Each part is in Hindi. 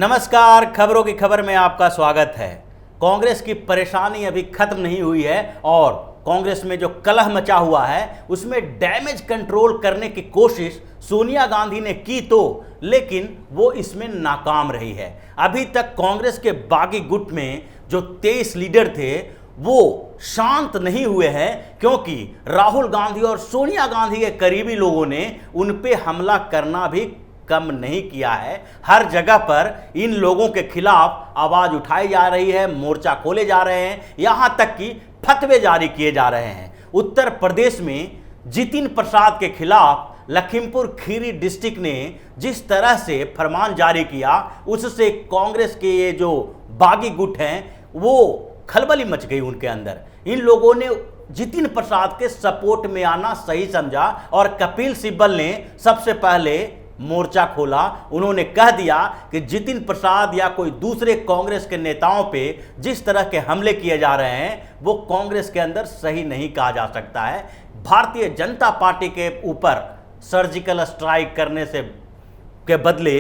नमस्कार, खबरों की खबर में आपका स्वागत है। कांग्रेस की परेशानी अभी खत्म नहीं हुई है और कांग्रेस में जो कलह मचा हुआ है उसमें डैमेज कंट्रोल करने की कोशिश सोनिया गांधी ने की लेकिन वो इसमें नाकाम रही है। अभी तक कांग्रेस के बागी गुट में जो 23 लीडर थे वो शांत नहीं हुए हैं, क्योंकि राहुल गांधी और सोनिया गांधी के करीबी लोगों ने उन पे हमला करना भी कम नहीं किया है। हर जगह पर इन लोगों के खिलाफ आवाज उठाई जा रही है, मोर्चा खोले जा रहे हैं, यहां तक कि फतवे जारी किए जा रहे हैं। उत्तर प्रदेश में जितिन प्रसाद के खिलाफ लखीमपुर खीरी डिस्ट्रिक्ट ने जिस तरह से फरमान जारी किया, उससे कांग्रेस के ये जो बागी गुट हैं वो खलबली मच गई उनके अंदर। इन लोगों ने जितिन प्रसाद के सपोर्ट में आना सही समझा और कपिल सिब्बल ने सबसे पहले मोर्चा खोला। उन्होंने कह दिया कि जितिन प्रसाद या कोई दूसरे कांग्रेस के नेताओं पे जिस तरह के हमले किए जा रहे हैं वो कांग्रेस के अंदर सही नहीं कहा जा सकता है। भारतीय जनता पार्टी के ऊपर सर्जिकल स्ट्राइक करने से के बदले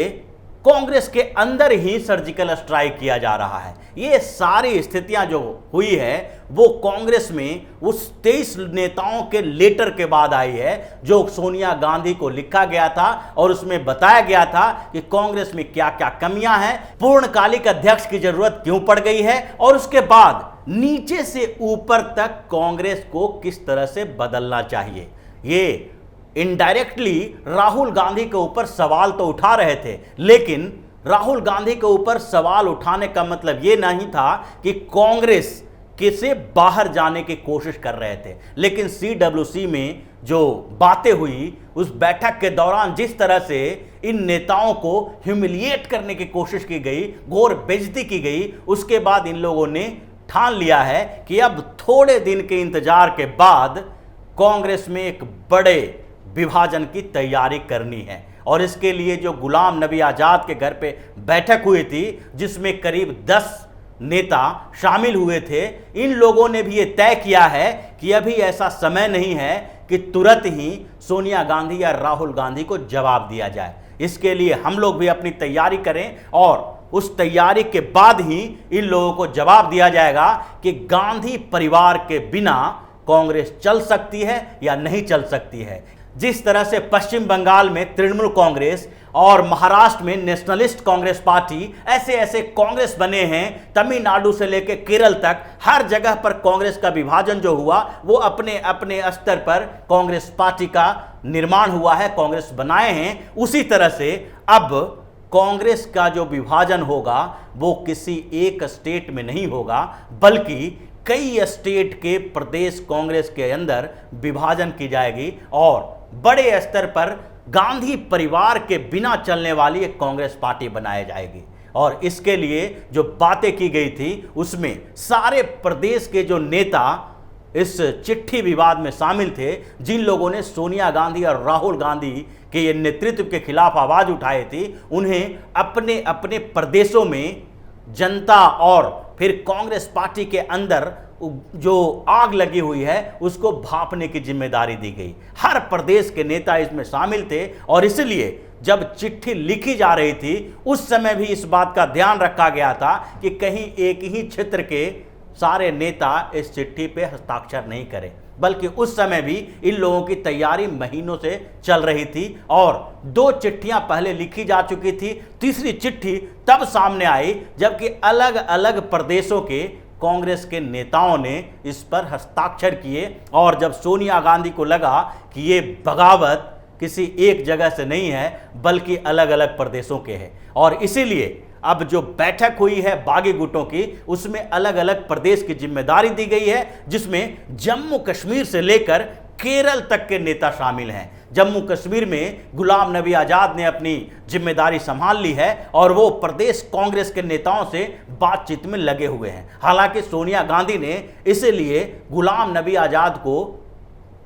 कांग्रेस के अंदर ही सर्जिकल स्ट्राइक किया जा रहा है। ये सारी स्थितियां जो हुई है वो कांग्रेस में उस 23 नेताओं के लेटर के बाद आई है जो सोनिया गांधी को लिखा गया था और उसमें बताया गया था कि कांग्रेस में क्या क्या कमियां हैं, पूर्णकालिक अध्यक्ष की जरूरत क्यों पड़ गई है और उसके बाद नीचे से ऊपर तक कांग्रेस को किस तरह से बदलना चाहिए। ये इनडायरेक्टली राहुल गांधी के ऊपर सवाल तो उठा रहे थे, लेकिन राहुल गांधी के ऊपर सवाल उठाने का मतलब यह नहीं था कि कांग्रेस के से बाहर जाने की कोशिश कर रहे थे। लेकिन CWC में जो बातें हुई उस बैठक के दौरान जिस तरह से इन नेताओं को ह्यूमिलिएट करने की कोशिश की गई, घोर बेइज्जती की गई, उसके बाद इन लोगों ने ठान लिया है कि अब थोड़े दिन के इंतजार के बाद कांग्रेस में एक बड़े विभाजन की तैयारी करनी है। और इसके लिए जो गुलाम नबी आज़ाद के घर पे बैठक हुई थी जिसमें करीब 10 नेता शामिल हुए थे, इन लोगों ने भी ये तय किया है कि अभी ऐसा समय नहीं है कि तुरंत ही सोनिया गांधी या राहुल गांधी को जवाब दिया जाए। इसके लिए हम लोग भी अपनी तैयारी करें और उस तैयारी के बाद ही इन लोगों को जवाब दिया जाएगा कि गांधी परिवार के बिना कांग्रेस चल सकती है या नहीं चल सकती है। जिस तरह से पश्चिम बंगाल में तृणमूल कांग्रेस और महाराष्ट्र में नेशनलिस्ट कांग्रेस पार्टी ऐसे ऐसे कांग्रेस बने हैं, तमिलनाडु से लेकर केरल तक हर जगह पर कांग्रेस का विभाजन जो हुआ वो अपने अपने स्तर पर कांग्रेस पार्टी का निर्माण हुआ है, कांग्रेस बनाए हैं। उसी तरह से अब कांग्रेस का जो विभाजन होगा वो किसी एक स्टेट में नहीं होगा, बल्कि कई स्टेट के प्रदेश कांग्रेस के अंदर विभाजन की जाएगी और बड़े स्तर पर गांधी परिवार के बिना चलने वाली एक कांग्रेस पार्टी बनाई जाएगी। और इसके लिए जो बातें की गई थी उसमें सारे प्रदेश के जो नेता इस चिट्ठी विवाद में शामिल थे, जिन लोगों ने सोनिया गांधी और राहुल गांधी के ये नेतृत्व के खिलाफ आवाज उठाई थी, उन्हें अपने अपने प्रदेशों में जनता और फिर कांग्रेस पार्टी के अंदर जो आग लगी हुई है उसको भांपने की जिम्मेदारी दी गई। हर प्रदेश के नेता इसमें शामिल थे और इसलिए जब चिट्ठी लिखी जा रही थी उस समय भी इस बात का ध्यान रखा गया था कि कहीं एक ही क्षेत्र के सारे नेता इस चिट्ठी पे हस्ताक्षर नहीं करें, बल्कि उस समय भी इन लोगों की तैयारी महीनों से चल रही थी और 2 चिट्ठियां पहले लिखी जा चुकी थी। तीसरी चिट्ठी तब सामने आई जबकि अलग अलग प्रदेशों के कांग्रेस के नेताओं ने इस पर हस्ताक्षर किए और जब सोनिया गांधी को लगा कि ये बगावत किसी एक जगह से नहीं है बल्कि अलग अलग प्रदेशों के हैं, और इसीलिए अब जो बैठक हुई है बागी गुटों की उसमें अलग अलग प्रदेश की जिम्मेदारी दी गई है, जिसमें जम्मू कश्मीर से लेकर केरल तक के नेता शामिल हैं। जम्मू कश्मीर में गुलाम नबी आज़ाद ने अपनी जिम्मेदारी संभाल ली है और वो प्रदेश कांग्रेस के नेताओं से बातचीत में लगे हुए हैं। हालांकि सोनिया गांधी ने इसलिए गुलाम नबी आज़ाद को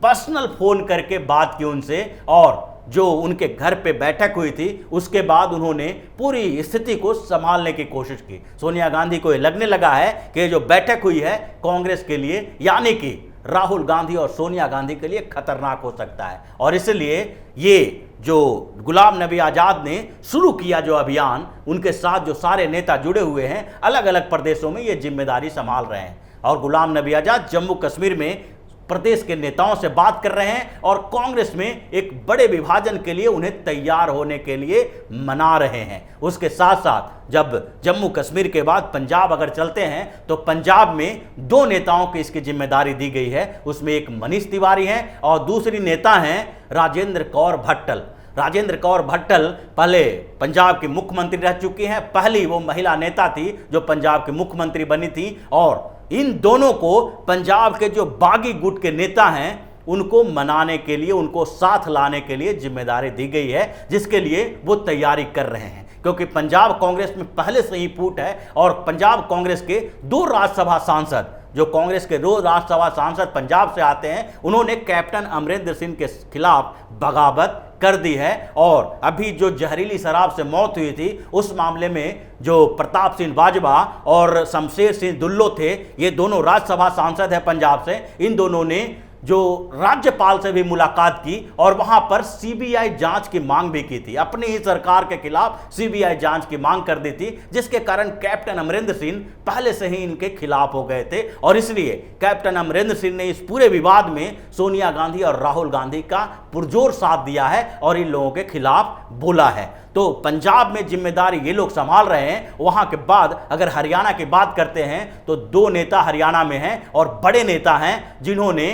पर्सनल फोन करके बात की उनसे, और जो उनके घर पे बैठक हुई थी उसके बाद उन्होंने पूरी स्थिति को संभालने की कोशिश की। सोनिया गांधी को ये लगने लगा है कि जो बैठक हुई है कांग्रेस के लिए, यानी कि राहुल गांधी और सोनिया गांधी के लिए खतरनाक हो सकता है। और इसलिए ये जो गुलाम नबी आज़ाद ने शुरू किया जो अभियान, उनके साथ जो सारे नेता जुड़े हुए हैं, अलग अलग प्रदेशों में ये जिम्मेदारी संभाल रहे हैं। और गुलाम नबी आज़ाद जम्मू कश्मीर में प्रदेश के नेताओं से बात कर रहे हैं और कांग्रेस में एक बड़े विभाजन के लिए उन्हें तैयार होने के लिए मना रहे हैं। उसके साथ साथ जब जम्मू कश्मीर के बाद पंजाब अगर चलते हैं तो पंजाब में दो नेताओं की इसकी जिम्मेदारी दी गई है। उसमें एक मनीष तिवारी हैं और दूसरी नेता हैं राजेंद्र कौर भट्टल। राजेंद्र कौर भट्टल पहले पंजाब की मुख्यमंत्री रह चुकी हैं, पहली वो महिला नेता थी जो पंजाब की मुख्यमंत्री बनी थी। और इन दोनों को पंजाब के जो बागी गुट के नेता हैं उनको मनाने के लिए, उनको साथ लाने के लिए जिम्मेदारी दी गई है, जिसके लिए वो तैयारी कर रहे हैं। क्योंकि पंजाब कांग्रेस में पहले से ही फूट है और पंजाब कांग्रेस के दो राज्यसभा सांसद, जो कांग्रेस के दो राज्यसभा सांसद पंजाब से आते हैं, उन्होंने कैप्टन अमरिंदर सिंह के खिलाफ बगावत कर दी है। और अभी जो जहरीली शराब से मौत हुई थी उस मामले में जो प्रताप सिंह बाजवा और शमशेर सिंह दुल्लो थे, ये दोनों राज्यसभा सांसद हैं पंजाब से। इन दोनों ने जो राज्यपाल से भी मुलाकात की और वहां पर सीबीआई जांच की मांग भी की थी, अपनी ही सरकार के खिलाफ सीबीआई जांच की मांग कर दी थी, जिसके कारण कैप्टन अमरिंदर सिंह पहले से ही इनके खिलाफ हो गए थे। और इसलिए कैप्टन अमरिंदर सिंह ने इस पूरे विवाद में सोनिया गांधी और राहुल गांधी का पुरजोर साथ दिया है और इन लोगों के खिलाफ बोला है। तो पंजाब में जिम्मेदारी ये लोग संभाल रहे हैं। वहां के बाद अगर हरियाणा की बात करते हैं तो दो नेता हरियाणा में हैं और बड़े नेता हैं जिन्होंने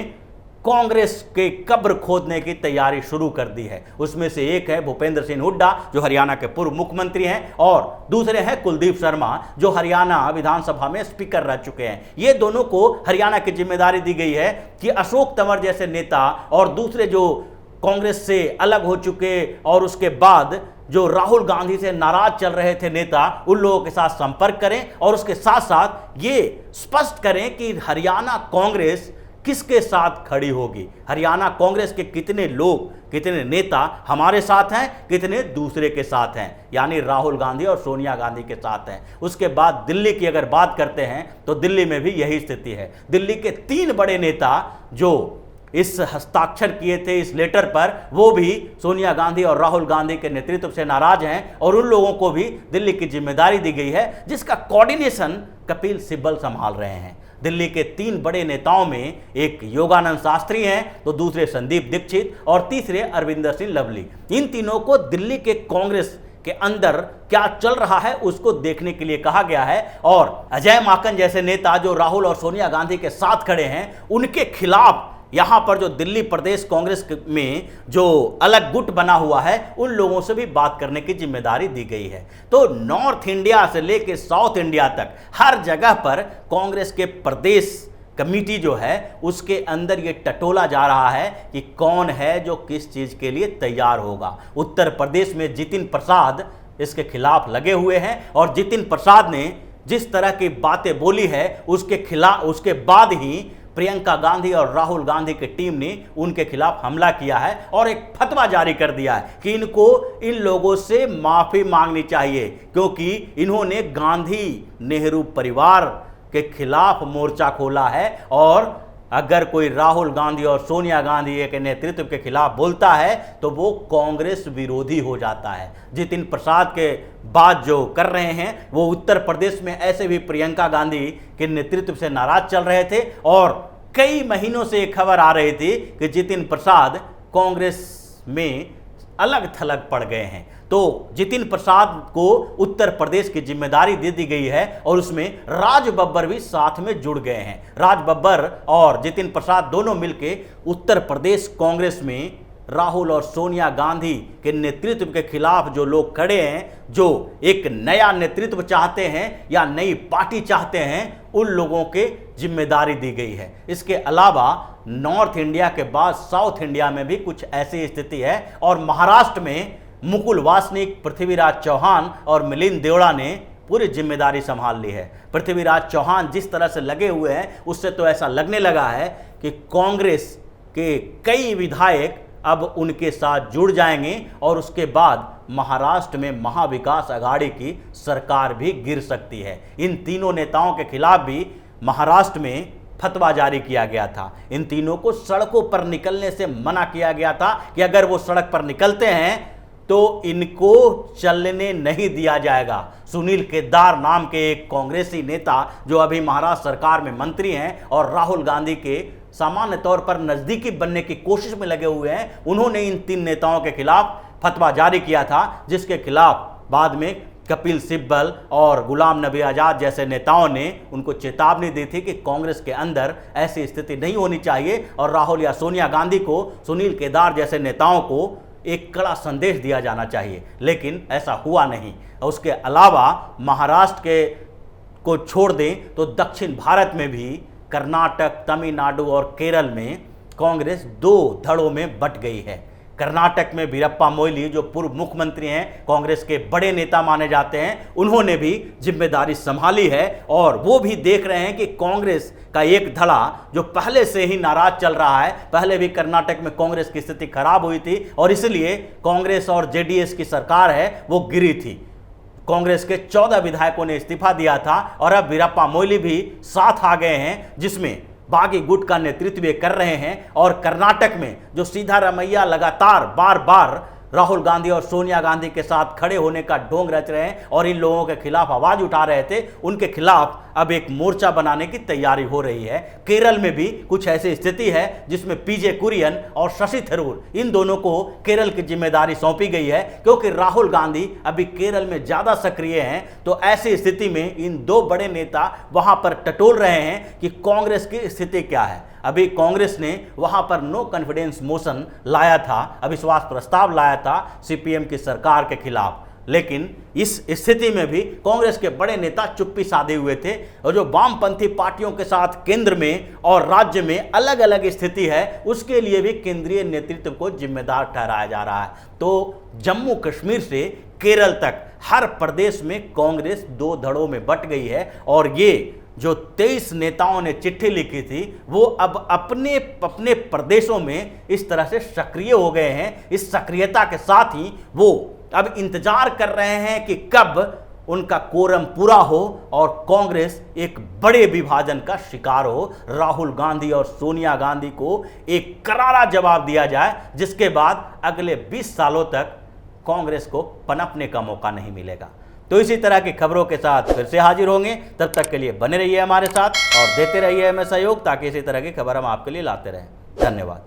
कांग्रेस के कब्र खोदने की तैयारी शुरू कर दी है। उसमें से एक है भूपेंद्र सिंह हुड्डा जो हरियाणा के पूर्व मुख्यमंत्री हैं और दूसरे हैं कुलदीप शर्मा जो हरियाणा विधानसभा में स्पीकर रह चुके हैं। ये दोनों को हरियाणा की जिम्मेदारी दी गई है कि अशोक तंवर जैसे नेता और दूसरे जो कांग्रेस से अलग हो चुके और उसके बाद जो राहुल गांधी से नाराज चल रहे थे नेता, उन लोगों के साथ संपर्क करें और उसके साथ साथ ये स्पष्ट करें कि हरियाणा कांग्रेस किसके साथ खड़ी होगी, हरियाणा कांग्रेस के कितने लोग, कितने नेता हमारे साथ हैं, कितने दूसरे के साथ हैं, यानी राहुल गांधी और सोनिया गांधी के साथ हैं। उसके बाद दिल्ली की अगर बात करते हैं तो दिल्ली में भी यही स्थिति है। दिल्ली के तीन बड़े नेता जो इस हस्ताक्षर किए थे इस लेटर पर, वो भी सोनिया गांधी और राहुल गांधी के नेतृत्व से नाराज हैं और उन लोगों को भी दिल्ली की जिम्मेदारी दी गई है, जिसका कोऑर्डिनेशन कपिल सिब्बल संभाल रहे हैं। दिल्ली के तीन बड़े नेताओं में एक योगानंद शास्त्री हैं, तो दूसरे संदीप दीक्षित और तीसरे अरविंदर सिंह लवली। इन तीनों को दिल्ली के कांग्रेस के अंदर क्या चल रहा है उसको देखने के लिए कहा गया है। और अजय माकन जैसे नेता जो राहुल और सोनिया गांधी के साथ खड़े हैं, उनके खिलाफ यहां पर जो दिल्ली प्रदेश कांग्रेस में जो अलग गुट बना हुआ है, उन लोगों से भी बात करने की जिम्मेदारी दी गई है। तो नॉर्थ इंडिया से लेकर साउथ इंडिया तक हर जगह पर कांग्रेस के प्रदेश कमेटी जो है उसके अंदर ये टटोला जा रहा है कि कौन है जो किस चीज के लिए तैयार होगा। उत्तर प्रदेश में जितिन प्रसाद इसके खिलाफ लगे हुए हैं और जितिन प्रसाद ने जिस तरह की बातें बोली है उसके खिलाफ, उसके बाद ही प्रियंका गांधी और राहुल गांधी की टीम ने उनके खिलाफ हमला किया है और एक फतवा जारी कर दिया है कि इनको इन लोगों से माफी मांगनी चाहिए, क्योंकि इन्होंने गांधी नेहरू परिवार के खिलाफ मोर्चा खोला है। और अगर कोई राहुल गांधी और सोनिया गांधी के नेतृत्व के खिलाफ बोलता है तो वो कांग्रेस विरोधी हो जाता है। जितिन प्रसाद के बात जो कर रहे हैं वो उत्तर प्रदेश में ऐसे भी प्रियंका गांधी के नेतृत्व से नाराज चल रहे थे और कई महीनों से एक खबर आ रही थी कि जितिन प्रसाद कांग्रेस में अलग थलग पड़ गए हैं। तो जितिन प्रसाद को उत्तर प्रदेश की जिम्मेदारी दे दी गई है और उसमें राज बब्बर भी साथ में जुड़ गए हैं। राज बब्बर और जितिन प्रसाद दोनों मिलकर उत्तर प्रदेश कांग्रेस में राहुल और सोनिया गांधी के नेतृत्व के खिलाफ जो लोग खड़े हैं, जो एक नया नेतृत्व चाहते हैं या नई पार्टी चाहते हैं, उन लोगों के जिम्मेदारी दी गई है। इसके अलावा नॉर्थ इंडिया के बाद साउथ इंडिया में भी कुछ ऐसी स्थिति है और महाराष्ट्र में मुकुल वासनिक, पृथ्वीराज चौहान और मिलिंद देवड़ा ने पूरी जिम्मेदारी संभाल ली है। पृथ्वीराज चौहान जिस तरह से लगे हुए हैं उससे तो ऐसा लगने लगा है कि कांग्रेस के कई विधायक अब उनके साथ जुड़ जाएंगे और उसके बाद महाराष्ट्र में महाविकास अघाड़ी की सरकार भी गिर सकती है। इन तीनों नेताओं के खिलाफ भी महाराष्ट्र में फतवा जारी किया गया था। इन तीनों को सड़कों पर निकलने से मना किया गया था कि अगर वो सड़क पर निकलते हैं तो इनको चलने नहीं दिया जाएगा। सुनील केदार नाम के एक कांग्रेसी नेता जो अभी महाराष्ट्र सरकार में मंत्री हैं और राहुल गांधी के सामान्य तौर पर नजदीकी बनने की कोशिश में लगे हुए हैं, उन्होंने इन 3 नेताओं के खिलाफ फतवा जारी किया था, जिसके खिलाफ बाद में कपिल सिब्बल और गुलाम नबी आज़ाद जैसे नेताओं ने उनको चेतावनी दी थी कि कांग्रेस के अंदर ऐसी स्थिति नहीं होनी चाहिए और राहुल या सोनिया गांधी को, सुनील केदार जैसे नेताओं को एक कड़ा संदेश दिया जाना चाहिए, लेकिन ऐसा हुआ नहीं। उसके अलावा महाराष्ट्र के को छोड़ दें तो दक्षिण भारत में भी कर्नाटक, तमिलनाडु और केरल में कांग्रेस 2 धड़ों में बंट गई है। कर्नाटक में वीरप्पा मोइली जो पूर्व मुख्यमंत्री हैं, कांग्रेस के बड़े नेता माने जाते हैं, उन्होंने भी जिम्मेदारी संभाली है और वो भी देख रहे हैं कि कांग्रेस का एक धड़ा जो पहले से ही नाराज चल रहा है, पहले भी कर्नाटक में कांग्रेस की स्थिति खराब हुई थी और इसलिए कांग्रेस और जेडीएस की सरकार है वो गिरी थी। कांग्रेस के 14 विधायकों ने इस्तीफा दिया था और अब वीरप्पा मोइली भी साथ आ गए हैं, जिसमें बागी गुट का नेतृत्व कर रहे हैं। और कर्नाटक में जो सिद्धारमैया लगातार बार बार राहुल गांधी और सोनिया गांधी के साथ खड़े होने का ढोंग रच रहे हैं और इन लोगों के खिलाफ आवाज उठा रहे थे, उनके खिलाफ अब एक मोर्चा बनाने की तैयारी हो रही है। केरल में भी कुछ ऐसी स्थिति है जिसमें पीजे कुरियन और शशि थरूर, इन दोनों को केरल की जिम्मेदारी सौंपी गई है, क्योंकि राहुल गांधी अभी केरल में ज्यादा सक्रिय हैं। तो ऐसी स्थिति में इन 2 बड़े नेता वहां पर टटोल रहे हैं कि कांग्रेस की स्थिति क्या है। अभी कांग्रेस ने वहां पर नो कॉन्फिडेंस मोशन लाया था, अविश्वास प्रस्ताव लाया था सीपीएम की सरकार के खिलाफ, लेकिन इस स्थिति में भी कांग्रेस के बड़े नेता चुप्पी साधे हुए थे। और जो वामपंथी पार्टियों के साथ केंद्र में और राज्य में अलग अलग स्थिति है, उसके लिए भी केंद्रीय नेतृत्व को जिम्मेदार ठहराया जा रहा है। तो जम्मू कश्मीर से केरल तक हर प्रदेश में कांग्रेस 2 धड़ों में बंट गई है और ये जो 23 नेताओं ने चिट्ठी लिखी थी वो अब अपने अपने प्रदेशों में इस तरह से सक्रिय हो गए हैं। इस सक्रियता के साथ ही वो अब इंतजार कर रहे हैं कि कब उनका कोरम पूरा हो और कांग्रेस एक बड़े विभाजन का शिकार हो, राहुल गांधी और सोनिया गांधी को एक करारा जवाब दिया जाए, जिसके बाद अगले 20 सालों तक कांग्रेस को पनपने का मौका नहीं मिलेगा। तो इसी तरह की खबरों के साथ फिर से हाजिर होंगे, तब तक के लिए बने रहिए हमारे साथ और देते रहिए हमें सहयोग, ताकि इसी तरह की खबर हम आपके लिए लाते रहें। धन्यवाद।